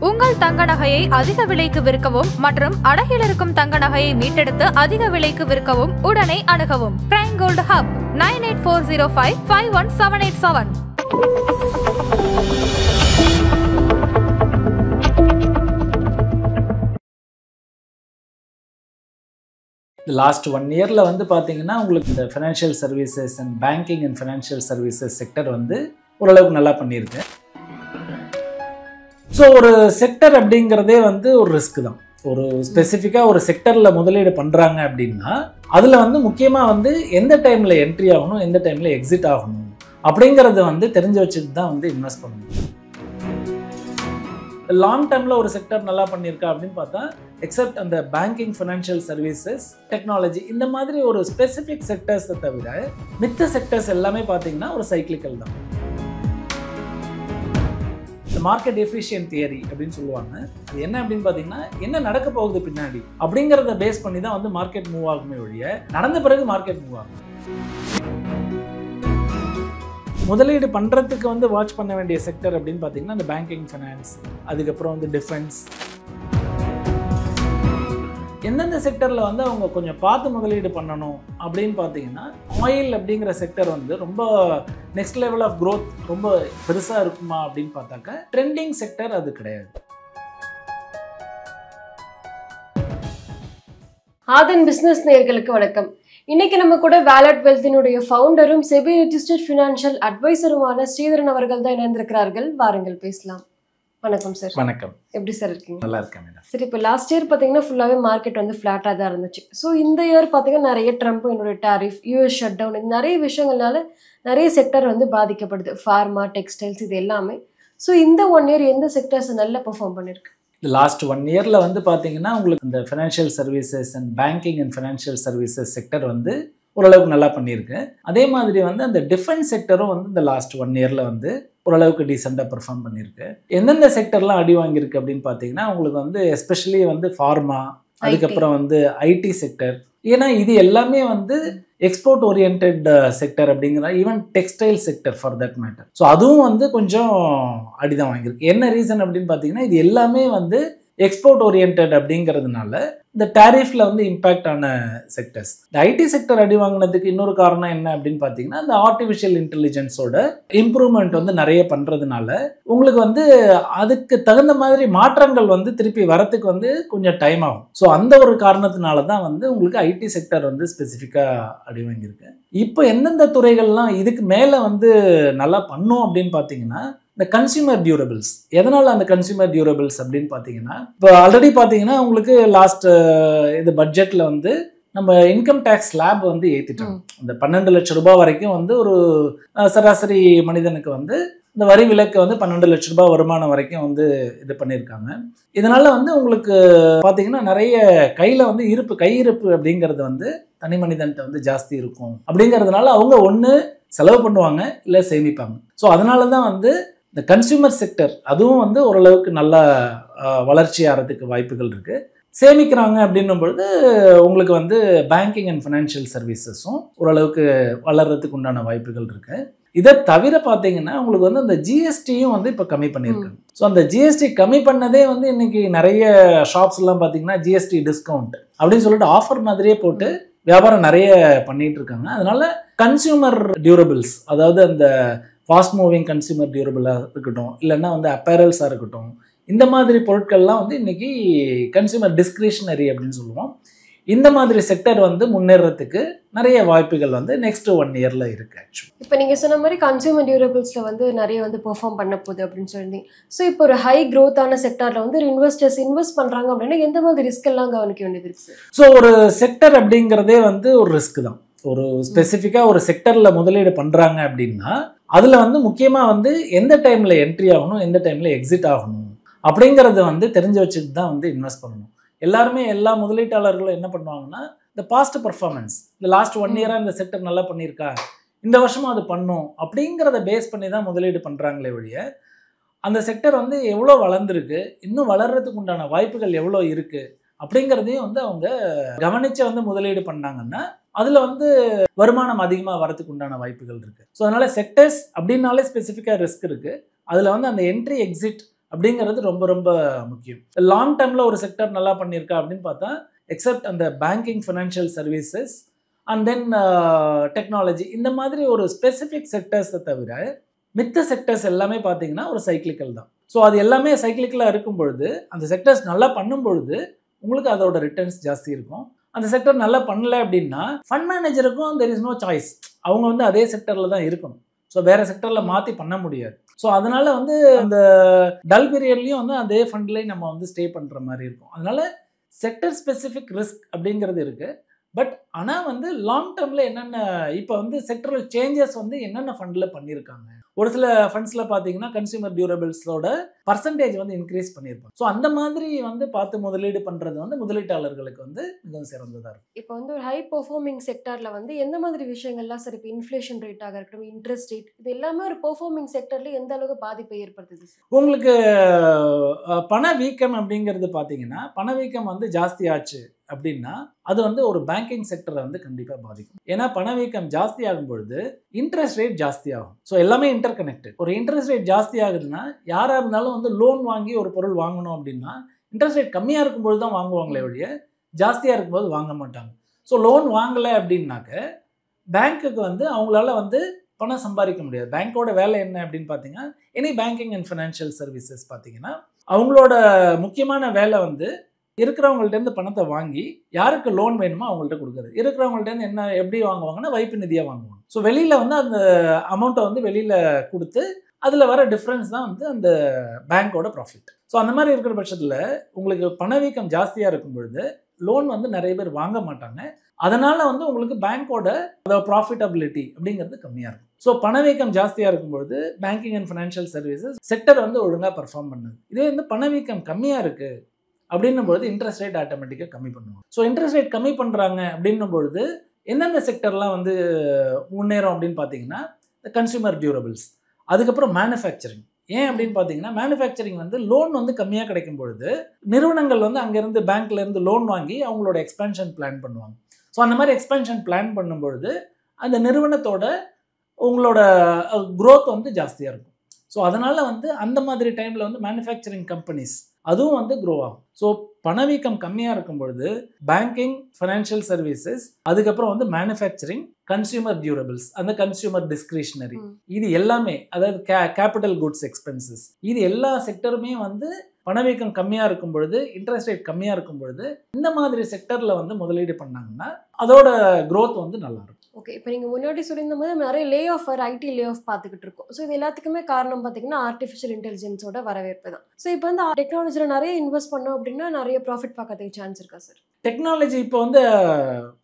உங்கள் தங்க நகையை அதிக விலைக்கு விற்கவும் மற்றும் அடகில் இருக்கும் தங்க நகையை மீட்டெடுத்து அதிக விலைக்கு விற்கவும் உடனே அணுகவும். Prime gold hub 9840551787. லாஸ்ட் 1 இயர்ல வந்து பாத்தீங்கன்னா உங்களுக்கு இந்த financial services and banking and financial services sector வந்து ஓரளவுக்கு நல்லா பண்ணியிருக்கு. ஸோ ஒரு செக்டர் அப்படிங்கிறதே வந்து ஒரு ரிஸ்க் தான். ஒரு ஸ்பெசிஃபிக்காக ஒரு செக்டரில் முதலீடு பண்ணுறாங்க அப்படின்னா அதில் வந்து முக்கியமாக வந்து எந்த டைமில் என்ட்ரி ஆகணும், எந்த டைமில் எக்ஸிட் ஆகணும் அப்படிங்கிறத வந்து தெரிஞ்சு வச்சுட்டு தான் வந்து இன்வெஸ்ட் பண்ணணும். லாங் டேர்மில் ஒரு செக்டர் நல்லா பண்ணியிருக்கா அப்படின்னு பார்த்தா எக்ஸப்ட் அந்த பேங்கிங், ஃபைனான்சியல் சர்வீசஸ், டெக்னாலஜி இந்த மாதிரி ஒரு ஸ்பெசிஃபிக் செக்டர்ஸை தவிர மித்த செக்டர்ஸ் எல்லாமே பார்த்தீங்கன்னா ஒரு சைக்கிளிக்கல் தான். மார்க்கெட் எஃபிஷியன்ட் தியரி அப்படின்னு சொல்லுவாங்க. அது என்ன அப்படின்னு பார்த்தீங்கன்னா என்ன நடக்க போகுது பின்னாடி அப்படிங்கிறத பேஸ் பண்ணி தான் வந்து மார்க்கெட் மூவ் ஆகுமே ஒழிய நடந்த பிறகு மார்க்கெட் மூவ் ஆகும். முதலீடு பண்ணுறதுக்கு வந்து வாட்ச் பண்ண வேண்டிய செக்டர் அப்படின்னு பார்த்தீங்கன்னா இந்த பேங்கிங், ஃபைனான்ஸ், அதுக்கப்புறம் வந்து டிஃபென்ஸ். எந்தெந்த செக்டரில் வந்து அவங்க கொஞ்சம் பார்த்து முதலீடு பண்ணணும் அப்படின்னு பார்த்தீங்கன்னா ஆயில் அப்படிங்கிற செக்டர் வந்து ரொம்ப நெக்ஸ்ட் லெவல் ஆஃப் க்ரோத் ரொம்ப பெருசாக இருக்குமா அப்படின்னு பார்த்தாக்க ட்ரெண்டிங் செக்டர் அது கிடையாது. ஆதன் பிசினஸ் நேயர்களுக்கு வணக்கம். இன்னைக்கு நம்ம கூட வேலட் வெல்த்தினுடைய ஃபவுண்டரும் செபி ரெஜிஸ்டர்ட் ஃபினான்ஷியல் அட்வைசருமான ஸ்ரீதரன் அவர்கள் தான் இணைந்திருக்கிறார்கள். வாருங்கள் பேசலாம். வணக்கம் சார். வணக்கம். எப்படி சார் இருக்கீங்க? நல்லா இருக்கேன் மேடம். சரி, இப்போ லாஸ்ட் இயர் பார்த்தீங்கன்னா ஃபுல்லாகவே மார்க்கெட் வந்து ஃப்ளாட்டாக தான் இருந்துச்சு. ஸோ இந்த இயர் பார்த்தீங்கன்னா நிறைய ட்ரம்ப், என்னுடைய டாரிஃப், யூஎஸ் ஷட் டவுன், இது நிறைய விஷயங்கள்னால நிறைய செக்டர் வந்து பாதிக்கப்படுது. ஃபார்மா, டெக்ஸ்டைல்ஸ் இது எல்லாமே. ஸோ இந்த 1 இயர் எந்த செக்டர்ஸ் நல்லா பெர்ஃபார்ம் பண்ணிருக்கு? லாஸ்ட் 1 இயர்ல வந்து பார்த்தீங்கன்னா உங்களுக்கு இந்த financial services and banking and financial services sector வந்து ஓரளவுக்கு நல்லா பண்ணியிருக்கு. அதே மாதிரி வந்து அந்த டிஃபென்ஸ் செக்டரும் வந்து இந்த லாஸ்ட் 1 இயர்ல வந்து ஓரளவுக்கு டீசெண்டாக பெர்ஃபார்ம் பண்ணியிருக்கு. எந்தெந்த செக்டர்லாம் அடி வாங்கியிருக்கு அப்படின்னு பார்த்தீங்கன்னா உங்களுக்கு வந்து எஸ்பெஷலி வந்து ஃபார்மா, அதுக்கப்புறம் வந்து ஐடி செக்டர். ஏன்னா இது எல்லாமே வந்து எக்ஸ்போர்ட் ஓரியன்ட் செக்டர் அப்படிங்கிற, even textile sector for that matter. So அதுவும் வந்து கொஞ்சம் அடிதான் வாங்கியிருக்கு. என்ன ரீசன் அப்படின்னு பார்த்தீங்கன்னா இது எல்லாமே வந்து எக்ஸ்போர்ட் ஓரியன்ட் அப்படிங்கிறதுனால இந்த டாரிஃப்ல வந்து இம்பாக்ட் ஆன செக்டர்ஸ். இந்த ஐடி செக்டர் அடி வாங்கினதுக்கு இன்னொரு காரணம் என்ன அப்படின்னு பார்த்தீங்கன்னா இந்த ஆர்டிஃபிஷியல் இன்டெலிஜென்ஸோட இம்ப்ரூவ்மெண்ட் வந்து நிறைய பண்ணுறதுனால உங்களுக்கு வந்து அதுக்கு தகுந்த மாதிரி மாற்றங்கள் வந்து திருப்பி வரத்துக்கு வந்து கொஞ்சம் டைம் ஆகும். ஸோ அந்த ஒரு காரணத்தினால தான் வந்து உங்களுக்கு ஐடி செக்டர் வந்து ஸ்பெசிஃபிக்காக அடி வாங்கியிருக்கு. இப்போ எந்தெந்த துறைகள்லாம் இதுக்கு மேலே வந்து நல்லா பண்ணும் அப்படின்னு பார்த்தீங்கன்னா இந்த கன்சியூமர் டியூரபிள்ஸ். எதனால் அந்த கன்சியூமர் டியூரபிள்ஸ் அப்படின்னு பார்த்தீங்கன்னா இப்போ ஆல்ரெடி பார்த்தீங்கன்னா உங்களுக்கு லாஸ்ட் இது பட்ஜெட்டில் வந்து நம்ம இன்கம் டேக்ஸ் ஸ்லாப் வந்து ஏற்றிட்டோம். இந்த 12 லட்சம் ரூபாய் வரைக்கும் வந்து ஒரு சராசரி மனிதனுக்கு வந்து இந்த வரி விலக்கு வந்து 12 லட்சம் ரூபாய் வருமானம் வரைக்கும் வந்து இது பண்ணியிருக்காங்க. இதனால வந்து உங்களுக்கு பார்த்தீங்கன்னா நிறைய கையில் வந்து கையிருப்பு அப்படிங்கிறது வந்து தனி மனிதன்கிட்ட வந்து ஜாஸ்தி இருக்கும். அப்படிங்கிறதுனால அவங்க ஒன்று செலவு பண்ணுவாங்க, இல்லை சேமிப்பாங்க. ஸோ அதனால தான் வந்து இந்த கன்சியூமர் செக்டர் அதுவும் வந்து ஓரளவுக்கு நல்லா வளர்ச்சி ஆகிறதுக்கு வாய்ப்புகள் இருக்குது. சேமிக்கிறாங்க அப்படின்னும் பொழுது உங்களுக்கு வந்து பேங்கிங் அண்ட் ஃபைனான்சியல் சர்வீசஸும் ஓரளவுக்கு வளர்கிறதுக்கு உண்டான வாய்ப்புகள் இருக்குது. இதை தவிர பார்த்தீங்கன்னா உங்களுக்கு வந்து அந்த ஜிஎஸ்டியும் வந்து இப்போ கம்மி பண்ணியிருக்காங்க. ஸோ அந்த ஜிஎஸ்டி கம்மி பண்ணதே வந்து இன்னைக்கு நிறைய ஷாப்ஸ்லாம் பார்த்தீங்கன்னா ஜிஎஸ்டி டிஸ்கவுண்ட் அப்படின்னு சொல்லிட்டு ஆஃபர் மாதிரியே போட்டு வியாபாரம் நிறைய பண்ணிட்டு இருக்காங்க. அதனால கன்சியூமர் டியூரபிள்ஸ், அதாவது அந்த ஃபாஸ்ட் மூவிங் கன்சியூமர் டியூரபிளாக இருக்கட்டும், இல்லைன்னா வந்து அப்பேரல்ஸாக இருக்கட்டும், இந்த மாதிரி பொருட்கள்லாம் வந்து இன்னைக்கு கன்சியூமர் டிஸ்கிரிஷனரி அப்படின்னு சொல்லுவோம். இந்த மாதிரி செக்டர் வந்து முன்னேறதுக்கு நிறைய வாய்ப்புகள் வந்து நெக்ஸ்ட் 1 இயர்ல இருக்கு. இப்போ நீங்க சொன்ன மாதிரி கன்சியூமர் டியூரபிள்ஸ்ல வந்து நிறைய வந்து பெர்ஃபார்ம் பண்ண போகுது அப்படின்னு சொல்லிட்டீங்க. ஸோ இப்போ ஒரு ஹை க்ரோத்தான செக்டர்ல வந்து இன்வெஸ்டர்ஸ் இன்வெஸ்ட் பண்றாங்க அப்படின்னா எந்த மாதிரி ரிஸ்க் எல்லாம் கவனிக்க வேண்டியது இருக்கு? ஸோ ஒரு செக்டர் அப்படிங்கிறதே வந்து ஒரு ரிஸ்க் தான். ஒரு ஸ்பெசிஃபிக்காக ஒரு செக்டர்ல முதலீடு பண்றாங்க அப்படின்னா அதுல வந்து முக்கியமா வந்து எந்த டைம்ல என்ட்ரி ஆகணும், எந்த டைம்ல எக்ஸிட் ஆகணும் அப்படிங்கிறத வந்து தெரிஞ்சு வச்சுட்டு தான் வந்து இன்வெஸ்ட் பண்ணணும். எல்லாருமே எல்லா முதலீட்டாளர்களும் என்ன பண்ணுவாங்கன்னா இந்த பாஸ்ட் பர்ஃபார்மன்ஸ், இந்த லாஸ்ட் 1 இயரா இந்த செக்டர் நல்லா பண்ணியிருக்கா, இந்த வருஷமும் அது பண்ணும் அப்படிங்கிறத பேஸ் பண்ணி தான் முதலீடு பண்ணுறாங்களே ஒழிய அந்த செக்டர் வந்து எவ்வளோ வளர்ந்துருக்கு, இன்னும் வளர்கிறதுக்கு உண்டான வாய்ப்புகள் எவ்வளோ இருக்குது அப்படிங்கிறதையும் வந்து அவங்க கவனித்து வந்து முதலீடு பண்ணாங்கன்னா அதில் வந்து வருமானம் அதிகமாக வரதுக்கு உண்டான வாய்ப்புகள் இருக்குது. ஸோ அதனால் செக்டர்ஸ் அப்படின்னாலே ஸ்பெசிஃபிக்காக ரிஸ்க் இருக்குது. அதில் வந்து அந்த என்ட்ரி எக்ஸிட் அப்படிங்கிறது ரொம்ப ரொம்ப முக்கியம். லாங் டேர்மில் ஒரு செக்டர் நல்லா பண்ணியிருக்கா அப்படின்னு பார்த்தா எக்ஸப்ட் அந்த banking, financial services and then technology, இந்த மாதிரி ஒரு ஸ்பெசிஃபிக் செக்டர்ஸை தவிர மித்த செக்டர்ஸ் எல்லாமே பார்த்தீங்கன்னா ஒரு சைக்கிளிக்கல் தான். ஸோ அது எல்லாமே சைக்கிளிக்கலாக இருக்கும் பொழுது அந்த செக்டர்ஸ் நல்லா பண்ணும் பொழுது உங்களுக்கு அதோட ரிட்டர்ன்ஸ் ஜாஸ்தி இருக்கும். அந்த செக்டர் நல்லா பண்ணல அப்படின்னா ஃபண்ட் மேனேஜருக்கும் தெர் இஸ் நோ சாய்ஸ், அவங்க வந்து அதே செக்டரில் தான் இருக்கணும். ஸோ வேற செக்டரில் மாற்றி பண்ண முடியாது. ஸோ அதனால வந்து அந்த டல் பீரியட்லையும் வந்து அதே ஃபண்ட்லேயும் நம்ம வந்து ஸ்டே பண்ணுற மாதிரி இருக்கும். அதனால செக்டர் ஸ்பெசிஃபிக் ரிஸ்க் அப்படிங்கிறது இருக்குது. பட் ஆனால் வந்து லாங் டேர்மில் என்னென்ன இப்போ வந்து செக்டரல் சேஞ்சஸ் வந்து என்னென்ன ஃபண்டில் பண்ணியிருக்காங்க, ஒரு சில ஃபண்ட்ஸில் பார்த்தீங்கன்னா கன்சியூமர் டியூரபிள்ஸோட பர்சன்டேஜ் வந்து இன்க்ரீஸ் பண்ணியிருப்பாங்க. ஸோ அந்த மாதிரி வந்து பார்த்து முதலீடு பண்ணுறது வந்து முதலீட்டாளர்களுக்கு வந்து மிகவும் சிறந்ததாக இருக்கும். இப்போ வந்து ஒரு ஹை பெர்ஃபார்மிங் செக்டரில் வந்து எந்த மாதிரி விஷயங்கள்லாம் சார், இப்போ இன்ஃப்ளேஷன் ரேட்டாக இருக்கட்டும், இன்ட்ரெஸ்ட் ரேட், இது எல்லாமே ஒரு பெர்ஃபார்மிங் செக்டரில் எந்த அளவுக்கு பாதிப்பை ஏற்படுத்துது சார்? உங்களுக்கு பணவீக்கம் அப்படிங்கிறது பார்த்தீங்கன்னா பணவீக்கம் வந்து ஜாஸ்தி ஆச்சு அப்படின்னா அது வந்து ஒரு பேங்கிங் செக்டரை வந்து கண்டிப்பாக பாதிக்கும். ஏன்னா பணவீக்கம் ஜாஸ்தி ஆகும் பொழுது இன்ட்ரெஸ்ட் ரேட் ஜாஸ்தி ஆகும். ஸோ எல்லாமே இன்டர் கனெக்டட். ஒரு இன்ட்ரெஸ்ட் ரேட் ஜாஸ்தி ஆகுதுன்னா யாராக இருந்தாலும் வந்து லோன் வாங்கி ஒரு பொருள் வாங்கணும் அப்படின்னா இன்ட்ரெஸ்ட் ரேட் கம்மியாக இருக்கும்போது தான் வாங்குவாங்களே ஒழிய ஜாஸ்தியாக இருக்கும்போது வாங்க மாட்டாங்க. ஸோ லோன் வாங்கலை அப்படின்னாக்க பேங்க்குக்கு வந்து அவங்களால வந்து பணம் சம்பாதிக்க முடியாது. பேங்க்கோட வேலை என்ன அப்படின்னு பார்த்தீங்கன்னா any banking and financial services பார்த்தீங்கன்னா அவங்களோட முக்கியமான வேலை வந்து இருக்கிறவங்கள்ட்டேருந்து பணத்தை வாங்கி யாருக்கு லோன் வேணுமோ அவங்கள்ட்ட கொடுக்குறது. இருக்கிறவங்கள்ட்டேருந்து என்ன எப்படி வாங்குவாங்கன்னா வைப்பு நிதியாக வாங்குவாங்க. ஸோ வெளியில் வந்து அந்த அமௌண்ட்டை வந்து வெளியில் கொடுத்து அதில் வர டிஃப்ரென்ஸ் தான் வந்து அந்த பேங்க்கோட ப்ராஃபிட். ஸோ அந்த மாதிரி இருக்கிற பட்சத்தில் உங்களுக்கு பணவீக்கம் ஜாஸ்தியாக இருக்கும் பொழுது லோன் வந்து நிறைய பேர் வாங்க மாட்டாங்க. அதனால் வந்து உங்களுக்கு பேங்க்கோட ப்ராஃபிட்டபிலிட்டி அப்படிங்கிறது கம்மியாக இருக்கும். ஸோ பணவீக்கம் ஜாஸ்தியாக இருக்கும்பொழுது banking and financial services sector வந்து ஒழுங்காக பர்ஃபார்ம் பண்ணுது. இதே வந்து பணவீக்கம் கம்மியாக இருக்குது அப்படின்னும் பொழுது இன்ட்ரெஸ்ட் ரேட் ஆட்டோமேட்டிக்காக கம்மி பண்ணுவாங்க. ஸோ இன்ட்ரெஸ்ட் ரேட் கம்மி பண்ணுறாங்க அப்படின்னும் பொழுது எந்தெந்த செக்டர்லாம் வந்து முன்னேறும் அப்படின்னு பார்த்தீங்கன்னா கன்சியூமர் டியூரபிள்ஸ், அதுக்கப்புறம் மேனுஃபேக்சரிங். ஏன் அப்படின்னு பார்த்தீங்கன்னா மேனுஃபேக்சரிங் வந்து லோன் வந்து கம்மியாக கிடைக்கும் பொழுது நிறுவனங்கள் வந்து அங்கேருந்து பேங்க்லேருந்து லோன் வாங்கி அவங்களோட எக்ஸ்பேன்ஷன் பிளான் பண்ணுவாங்க. ஸோ அந்த மாதிரி எக்ஸ்பேன்ஷன் பிளான் பண்ணும்பொழுது அந்த நிறுவனத்தோட உங்களோட க்ரோத் வந்து ஜாஸ்தியாக இருக்கும். ஸோ அதனால் வந்து அந்த மாதிரி டைமில் வந்து மேனுஃபேக்சரிங் கம்பெனிஸ் அதுவும் வந்து க்ரோ ஆகும். ஸோ பணவீக்கம் கம்மியாக இருக்கும் பொழுது பேங்கிங், ஃபினான்ஷியல் சர்வீசஸ், அதுக்கப்புறம் வந்து மேனுஃபேக்சரிங், கன்சியூமர் டியூரபிள்ஸ், அந்த கன்சியூமர் டிஸ்கிரிஷனரி, இது எல்லாமே அதாவது கேபிட்டல் குட்ஸ் எக்ஸ்பென்சஸ், இது எல்லா செக்டருமே வந்து பணவீக்கம் கம்மியாக இருக்கும் பொழுது, இன்ட்ரெஸ்ட் ரேட் கம்மியாக இருக்கும் பொழுது இந்த மாதிரி செக்டரில் வந்து முதலீடு பண்ணாங்கன்னா அதோட க்ரோத் வந்து நல்லாயிருக்கும். ஓகே, இப்போ நீங்கள் முன்னாடி சொல்லியிருந்த போது நிறைய lay off IT lay off பார்த்துக்கிட்டு இருக்கோம். ஸோ இது எல்லாத்துக்குமே காரணம் பார்த்தீங்கன்னா ஆர்டிஃபிஷியல் இன்டெலிஜென்ஸோட வரவேற்பு தான். ஸோ இப்போ வந்து டெக்னாலஜியில் நிறைய இன்வெஸ்ட் பண்ணோம் அப்படின்னா நிறைய ப்ராஃபிட் பார்க்கறதுக்கு சான்ஸ் இருக்கா சார்? டெக்னாலஜி இப்போ வந்து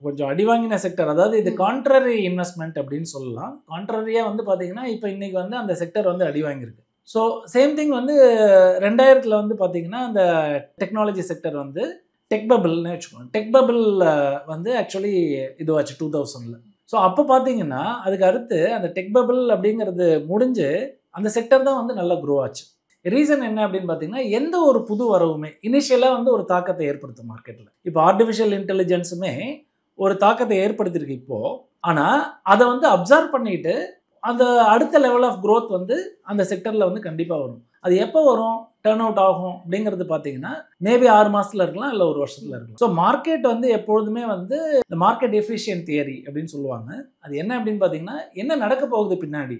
கொஞ்சம் அடிவாங்கின செக்டர், அதாவது இது கான்ட்ரரி இன்வெஸ்ட்மெண்ட் அப்படின்னு சொல்லலாம். கான்ட்ரரியாக வந்து பார்த்தீங்கன்னா இப்போ இன்றைக்கி வந்து அந்த செக்டர் வந்து அடி வாங்கியிருக்கு. ஸோ சேம் திங் வந்து 2000 வந்து பார்த்தீங்கன்னா அந்த டெக்னாலஜி செக்டர் வந்து டெக் பபிள்னு வச்சுக்கோங்க. டெக் பபிள் வந்து ஆக்சுவலி இதுவாச்சு 2000. ஸோ அப்போ பார்த்தீங்கன்னா அதுக்கு அடுத்து அந்த டெக் பபிள் அப்படிங்கிறது முடிஞ்சு அந்த செக்டர் தான் வந்து நல்லா க்ரோ ஆச்சு. ரீசன் என்ன அப்படின்னு பார்த்தீங்கன்னா எந்த ஒரு புது வரவுமே இனிஷியலாக வந்து ஒரு தாக்கத்தை ஏற்படுத்தும் மார்க்கெட்டில். இப்போ ஆர்டிஃபிஷியல் இன்டெலிஜென்ஸுமே ஒரு தாக்கத்தை ஏற்படுத்தியிருக்கு இப்போது. ஆனால் அதை வந்து அப்சர்வ் பண்ணிட்டு அந்த அடுத்த லெவல் ஆஃப் க்ரோத் வந்து அந்த செக்டரில் வந்து கண்டிப்பாக வரும். அது எப்போ வரும், டர்ன் அவுட் ஆகும் அப்படிங்கிறது பார்த்தீங்கன்னா மேபி 6 மாதத்தில் இருக்கலாம், இல்லை 1 வருஷத்தில் இருக்கலாம். ஸோ மார்க்கெட் வந்து எப்பொழுதுமே வந்து இந்த மார்க்கெட் எஃபிஷியன்ட் தியரி அப்படின்னு சொல்லுவாங்க. அது என்ன அப்படின்னு பார்த்தீங்கன்னா என்ன நடக்க போகுது பின்னாடி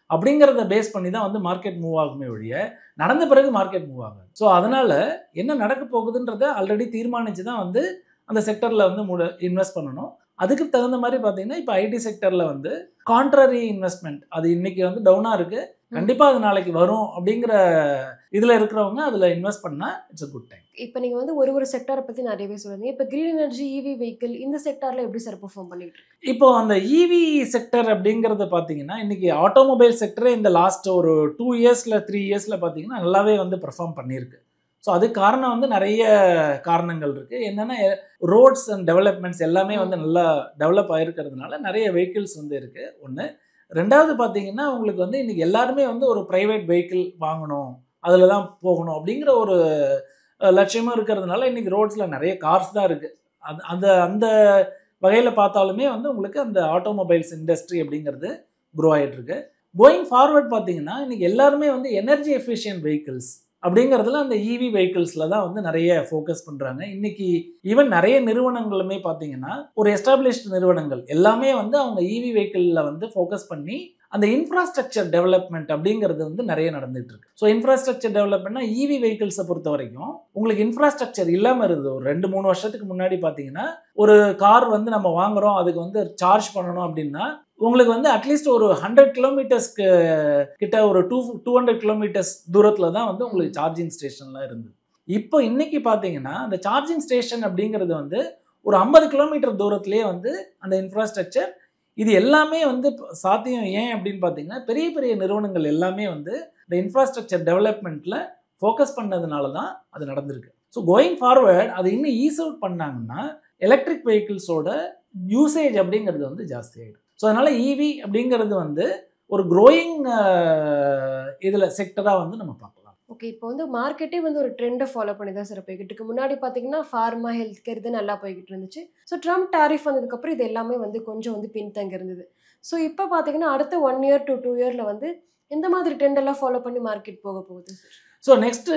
அப்படிங்கிறத பேஸ் பண்ணி தான் வந்து மார்க்கெட் மூவ் ஆகுமே ஒழிய நடந்த பிறகு மார்க்கெட் மூவ் ஆகும். ஸோ அதனால் என்ன நடக்க போகுதுன்றதை ஆல்ரெடி தீர்மானித்து தான் வந்து அந்த செக்டரில் வந்து இன்வெஸ்ட் பண்ணணும். அதுக்கு தகுந்த மாதிரி பார்த்தீங்கன்னா இப்போ ஐடி செக்டரில் வந்து கான்ட்ரரி இன்வெஸ்ட்மெண்ட் அது இன்னைக்கு வந்து டவுனாக இருக்குது, கண்டிப்பாக அது நாளைக்கு வரும் அப்படிங்கிற இதில் இருக்கிறவங்க அதில் இன்வெஸ்ட் பண்ணால் இட்ஸ் அ குட் டைம். இப்போ நீங்கள் வந்து ஒரு செக்டரை பற்றி நிறையவே சொல்லுங்க. இப்போ கிரீன் எனர்ஜி, இவி வெஹிக்கிள், இந்த செக்டரில் எப்படி சார் பெர்ஃபார்ம் பண்ணிட்டு இருக்கு? இப்போ அந்த இவி செக்டர் அப்படிங்கிறத பார்த்தீங்கன்னா இன்னைக்கு ஆட்டோமொபைல் செக்டரே இந்த லாஸ்ட் ஒரு 2 இயர்ஸில் 3 இயர்ஸில் பார்த்தீங்கன்னா நல்லாவே வந்து பெர்ஃபார்ம் பண்ணியிருக்கு. ஸோ அதுக்கு காரணம் வந்து நிறைய காரணங்கள் இருக்குது. என்னென்னா ரோட்ஸ் அண்ட் டெவலப்மெண்ட்ஸ் எல்லாமே வந்து நல்லா டெவலப் ஆகிருக்கிறதுனால நிறைய வெஹிக்கிள்ஸ் வந்து இருக்குது. ஒன்று. ரெண்டாவது பார்த்தீங்கன்னா உங்களுக்கு வந்து இன்றைக்கி எல்லாருமே வந்து ஒரு ப்ரைவேட் வெஹிக்கிள் வாங்கணும், அதில் தான் போகணும் அப்படிங்கிற ஒரு லட்சியமாக இருக்கிறதுனால இன்றைக்கி ரோட்ஸில் நிறைய கார்ஸ் தான் இருக்குது. அந்த அந்த வகையில் பார்த்தாலுமே வந்து உங்களுக்கு அந்த ஆட்டோமொபைல்ஸ் இண்டஸ்ட்ரி அப்படிங்கிறது க்ரோ ஆகிட்டுருக்கு. கோயிங் ஃபார்வர்ட் பார்த்தீங்கன்னா இன்றைக்கி எல்லாருமே வந்து எனர்ஜி எஃபிஷியன்ட் வெஹிக்கிள்ஸ் அப்படிங்கிறதுல அந்த இவி வெஹிக்கிள்ஸில் தான் வந்து நிறைய ஃபோக்கஸ் பண்ணுறாங்க. இன்னைக்கு ஈவன் நிறைய நிறுவனங்களுமே பார்த்தீங்கன்னா ஒரு எஸ்டாப்ளிஷ்டு நிறுவனங்கள் எல்லாமே வந்து அவங்க இவி வெஹிக்கிளில் வந்து ஃபோக்கஸ் பண்ணி அந்த இன்ஃப்ராஸ்ட்ரக்சர் டெவலப்மெண்ட் அப்படிங்கிறது வந்து நிறைய நடந்துட்டு இருக்கு. ஸோ இன்ஃப்ராஸ்ட்ரக்சர் டெவலப்மெண்ட்னா இவி வெஹிக்கிள்ஸை பொறுத்த வரைக்கும் உங்களுக்கு இன்ஃப்ராஸ்ட்ரக்சர் இல்லாமல் இருந்தது. ஒரு 2-3 வருஷத்துக்கு முன்னாடி பார்த்தீங்கன்னா ஒரு கார் வந்து நம்ம வாங்குறோம், அதுக்கு வந்து சார்ஜ் பண்ணணும் அப்படின்னா உங்களுக்கு வந்து அட்லீஸ்ட் ஒரு 100 கிலோமீட்டர்ஸ்க்கு கிட்ட ஒரு 200 கிலோமீட்டர்ஸ் தூரத்தில் தான் வந்து உங்களுக்கு சார்ஜிங் ஸ்டேஷன்லாம் இருந்தது. இப்போ இன்னைக்கு பார்த்தீங்கன்னா அந்த சார்ஜிங் ஸ்டேஷன் அப்படிங்கிறது வந்து ஒரு 50 கிலோமீட்டர் தூரத்திலேயே வந்து அந்த இன்ஃப்ராஸ்ட்ரக்சர் இது எல்லாமே வந்து சாத்தியம். ஏன் அப்படின்னு பார்த்தீங்கன்னா பெரிய பெரிய நிறுவனங்கள் எல்லாமே வந்து இந்த இன்ஃப்ராஸ்ட்ரக்சர் டெவலப்மெண்ட்டில் ஃபோக்கஸ் பண்ணதுனால தான் அது நடந்திருக்கு. ஸோ கோயிங் ஃபார்வர்ட் அது இன்னும் ஈஸ் அவுட் பண்ணாங்கன்னா எலக்ட்ரிக் வெஹிக்கிள்ஸோட யூசேஜ் அப்படிங்கிறது வந்து ஜாஸ்தி ஆகிடும். ஸோ அதனால் இவி அப்படிங்கிறது வந்து ஒரு க்ரோயிங் இதில் செக்டராக வந்து நம்ம பார்க்கலாம். ஓகே, இப்போ வந்து மார்க்கெட்டே வந்து ஒரு ட்ரெண்டை ஃபாலோ பண்ணி தான் சார் போய்கிட்டு இருக்கு. முன்னாடி பார்த்தீங்கன்னா ஃபார்மா, ஹெல்த் கேர் இது நல்லா போய்கிட்டு இருந்துச்சு. ஸோ ட்ரம்ப் டாரிஃப் வந்ததுக்கப்புறம் இது எல்லாமே வந்து கொஞ்சம் வந்து பின்தங்கி இருந்தது. ஸோ இப்போ பார்த்தீங்கன்னா அடுத்த 1 year to 2 year வந்து எந்த மாதிரி ட்ரெண்டெல்லாம் ஃபாலோ பண்ணி மார்க்கெட் போக போகுது சார்? ஸோ நெக்ஸ்ட்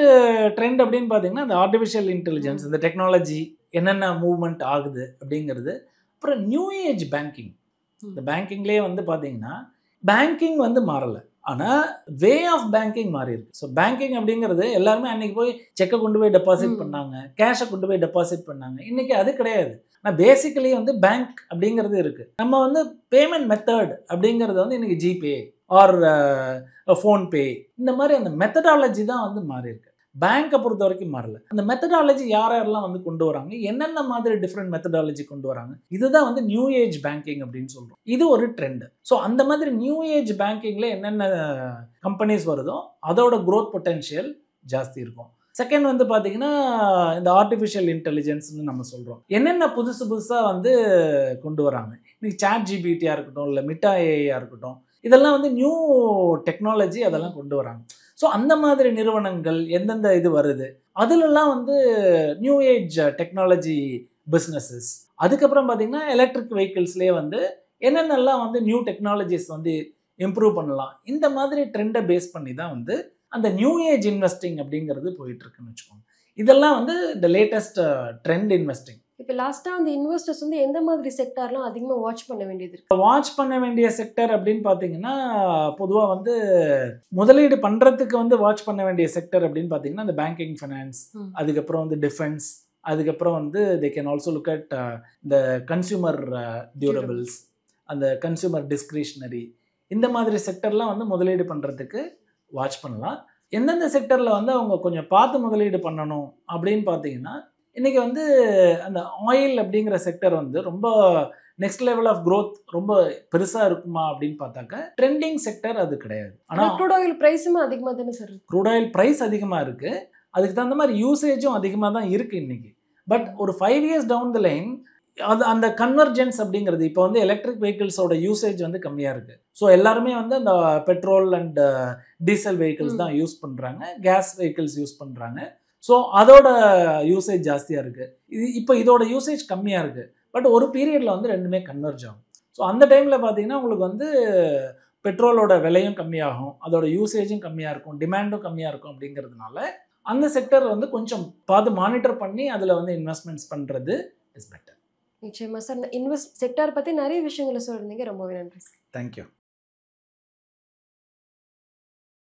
ட்ரெண்ட் அப்படின்னு பார்த்தீங்கன்னா இந்த ஆர்டிஃபிஷியல் இன்டெலிஜென்ஸ், இந்த டெக்னாலஜி என்னென்ன மூவ்மெண்ட் ஆகுது அப்படிங்கிறது. அப்புறம் நியூ ஏஜ் பேங்கிங். இந்த பேங்கிங்லேயே வந்து பார்த்தீங்கன்னா பேங்கிங் வந்து மாறலை, ஆனால் வே ஆஃப் பேங்கிங் மாறி இருக்கு. ஸோ பேங்கிங் அப்படிங்கிறது எல்லாருமே அன்னைக்கு போய் செக்கை கொண்டு போய் டெபாசிட் பண்ணாங்க, கேஷை கொண்டு போய் டெபாசிட் பண்ணாங்க. இன்னைக்கு அது கிடையாது. ஆனால் பேசிக்கலி வந்து பேங்க் அப்படிங்கிறது இருக்கு. நம்ம வந்து பேமெண்ட் மெத்தட் அப்படிங்கிறது வந்து இன்னைக்கு ஜிபே ஆர் ஃபோன்பே இந்த மாதிரி அந்த மெத்தடாலஜி தான் வந்து மாறி இருக்கு. பேங்கை பொறுத்த வரைக்கும் மாறல. அந்த மெத்தடாலஜி யாரெல்லாம் வந்து கொண்டு வராங்க, என்னென்ன மாதிரி டிஃப்ரெண்ட் மெத்தடாலஜி கொண்டு வராங்க, இதுதான் வந்து நியூ ஏஜ் பேங்கிங் அப்படின்னு சொல்றோம். இது ஒரு ட்ரெண்ட். ஸோ அந்த மாதிரி நியூ ஏஜ் பேங்கிங்ல என்னென்ன கம்பெனிஸ் வருதோ அதோட growth பொட்டன்ஷியல் ஜாஸ்தி இருக்கும். செகண்ட் வந்து பார்த்தீங்கன்னா இந்த ஆர்டிஃபிஷியல் இன்டெலிஜென்ஸ்னு நம்ம சொல்கிறோம். என்னென்ன புதுசாக வந்து கொண்டு வராங்க. இன்னைக்கு சாட் ஜிபிடியாக இருக்கட்டும், இல்லை மிட்டா ஏஐயாக இருக்கட்டும், இதெல்லாம் வந்து நியூ டெக்னாலஜி அதெல்லாம் கொண்டு வராங்க. ஸோ அந்த மாதிரி நிறுவனங்கள் எந்தெந்த இது வருது அதிலெல்லாம் வந்து நியூ ஏஜ் டெக்னாலஜி பிஸ்னஸஸ். அதுக்கப்புறம் பார்த்தீங்கன்னா எலக்ட்ரிக் வெஹிக்கிள்ஸ்லேயே வந்து என்னென்னலாம் வந்து நியூ டெக்னாலஜிஸ் வந்து இம்ப்ரூவ் பண்ணலாம், இந்த மாதிரி ட்ரெண்டை பேஸ் பண்ணி தான் வந்து அந்த நியூ ஏஜ் இன்வெஸ்டிங் அப்படிங்கிறது போயிட்டு இருக்குன்னு வச்சுக்கோங்க. இதெல்லாம் வந்து இந்த லேட்டஸ்ட் ட்ரெண்ட் இன்வெஸ்டிங். இப்போ லாஸ்ட்டாக வந்து இன்வெஸ்டர்ஸ் வந்து எந்த மாதிரி செக்டார்லாம் அதிகமாக வாட்ச் பண்ண வேண்டியது இருக்கு? வாட்ச் பண்ண வேண்டிய செக்டர் அப்படின்னு பார்த்தீங்கன்னா பொதுவாக வந்து முதலீடு பண்ணுறதுக்கு வந்து வாட்ச் பண்ண வேண்டிய செக்டர் அப்படின்னு பார்த்தீங்கன்னா இந்த பேங்கிங் ஃபைனான்ஸ், அதுக்கப்புறம் வந்து டிஃபென்ஸ், அதுக்கப்புறம் வந்து they can also look at இந்த கன்சியூமர் டியூரபிள்ஸ், அந்த கன்சியூமர் டிஸ்கிரிஷனரி, இந்த மாதிரி செக்டர்லாம் வந்து முதலீடு பண்ணுறதுக்கு வாட்ச் பண்ணலாம். எந்தெந்த செக்டரில் வந்து அவங்க கொஞ்சம் பார்த்து முதலீடு பண்ணணும் அப்படின்னு பார்த்தீங்கன்னா இன்றைக்கி வந்து அந்த ஆயில் அப்படிங்கிற செக்டர் வந்து ரொம்ப நெக்ஸ்ட் லெவல் ஆஃப் க்ரோத் ரொம்ப பெருசாக இருக்குமா அப்படின்னு பார்த்தாக்க ட்ரெண்டிங் செக்டர் அது கிடையாது. ஆனால் க்ரூட் ஆயில் ப்ரைஸும் அதிகமாக தானே சார்? க்ரூட் ஆயில் ப்ரைஸ் அதிகமாக இருக்குது, அதுக்கு தகுந்த மாதிரி யூசேஜும் அதிகமாக தான் இருக்குது இன்றைக்கி. பட் ஒரு 5 years டவுன் த லைன் அது அந்த கன்வர்ஜென்ஸ் அப்படிங்கிறது இப்போ வந்து எலக்ட்ரிக் வெஹிக்கிள்ஸோட யூசேஜ் வந்து கம்மியாக இருக்குது. ஸோ எல்லாருமே வந்து அந்த பெட்ரோல் அண்ட் டீசல் வெஹிக்கிள்ஸ் தான் யூஸ் பண்ணுறாங்க, கேஸ் வெஹிக்கிள்ஸ் யூஸ் பண்ணுறாங்க. ஸோ அதோட யூசேஜ் ஜாஸ்தியாக இருக்குது. இப்போ இதோட யூசேஜ் கம்மியாக இருக்குது. பட் ஒரு பீரியடில் வந்து ரெண்டுமே கன்வர்ஜ் ஆகும். ஸோ அந்த டைமில் பார்த்தீங்கன்னா உங்களுக்கு வந்து பெட்ரோலோட விலையும் கம்மியாகும், அதோட யூசேஜும் கம்மியாக இருக்கும், டிமாண்டும் கம்மியாக இருக்கும். அப்படிங்கிறதுனால அந்த செக்டர் வந்து கொஞ்சம் பார்த்து மானிட்டர் பண்ணி அதில் வந்து இன்வெஸ்ட்மெண்ட்ஸ் பண்ணுறது இஸ் பெட்டர். நிச்சயமாக சார், செக்டார் பற்றி நிறைய விஷயங்களை சொல்லியிருந்தீங்க. ரொம்பவே நன்றி சார். தேங்க்யூ.